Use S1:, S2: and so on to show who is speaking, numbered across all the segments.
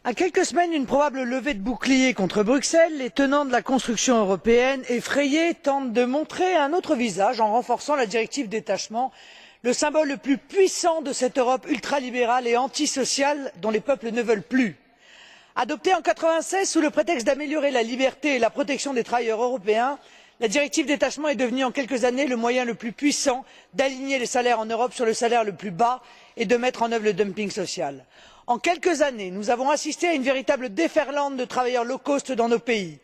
S1: À quelques semaines d'une probable levée de boucliers contre Bruxelles, les tenants de la construction européenne, effrayés, tentent de montrer un autre visage en renforçant la directive détachement, le symbole le plus puissant de cette Europe ultralibérale et antisociale dont les peuples ne veulent plus. Adoptée en 1996 sous le prétexte d'améliorer la liberté et la protection des travailleurs européens, la directive détachement est devenue en quelques années le moyen le plus puissant d'aligner les salaires en Europe sur le salaire le plus bas et de mettre en œuvre le dumping social. En quelques années, nous avons assisté à une véritable déferlante de travailleurs low cost dans nos pays.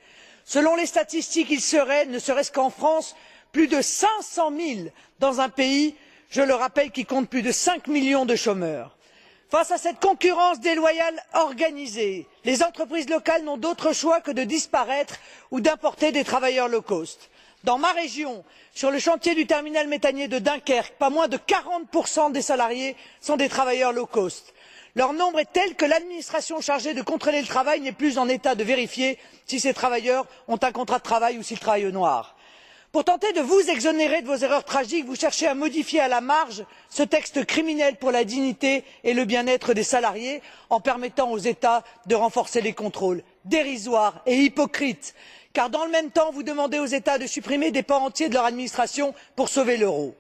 S1: Selon les statistiques, il serait, ne serait ce qu'en France, plus de 500 000 dans un pays, je le rappelle, qui compte plus de 5 millions de chômeurs. Face à cette concurrence déloyale organisée, les entreprises locales n'ont d'autre choix que de disparaître ou d'importer des travailleurs low cost. Dans ma région, sur le chantier du terminal méthanier de Dunkerque, pas moins de 40% des salariés sont des travailleurs low cost. Leur nombre est tel que l'administration chargée de contrôler le travail n'est plus en état de vérifier si ces travailleurs ont un contrat de travail ou s'ils travaillent au noir. Pour tenter de vous exonérer de vos erreurs tragiques, vous cherchez à modifier à la marge ce texte criminel pour la dignité et le bien-être des salariés en permettant aux États de renforcer les contrôles. Dérisoire et hypocrite, car dans le même temps, vous demandez aux États de supprimer des pans entiers de leur administration pour sauver l'euro.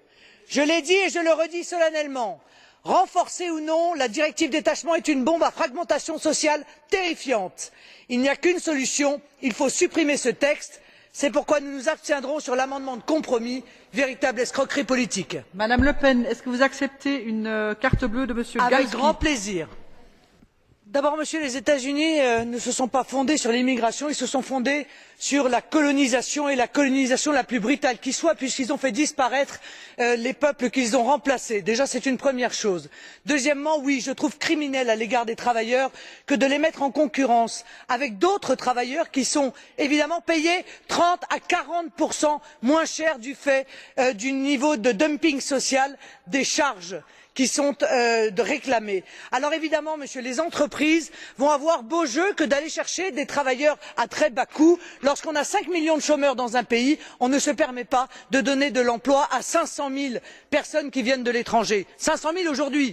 S1: Je l'ai dit et je le redis solennellement. Renforcée ou non, la directive détachement est une bombe à fragmentation sociale terrifiante. Il n'y a qu'une solution, il faut supprimer ce texte. C'est pourquoi nous nous abstiendrons sur l'amendement de compromis, véritable escroquerie politique.
S2: Madame Le Pen, est-ce que vous acceptez une carte bleue de Monsieur Gajski?
S1: Avec grand plaisir. D'abord, Monsieur, les États-Unis ne se sont pas fondés sur l'immigration, ils se sont fondés sur la colonisation et la colonisation la plus brutale qui soit, puisqu'ils ont fait disparaître les peuples qu'ils ont remplacés. Déjà, c'est une première chose. Deuxièmement, oui, je trouve criminel à l'égard des travailleurs que de les mettre en concurrence avec d'autres travailleurs qui sont évidemment payés 30 à 40% moins cher du fait du niveau de dumping social des charges qui sont réclamées. Alors évidemment, Monsieur, les entreprises vont avoir beau jeu que d'aller chercher des travailleurs à très bas coût. Lorsqu'on a 5 millions de chômeurs dans un pays, on ne se permet pas de donner de l'emploi à 500 000 personnes qui viennent de l'étranger. 500 000 aujourd'hui.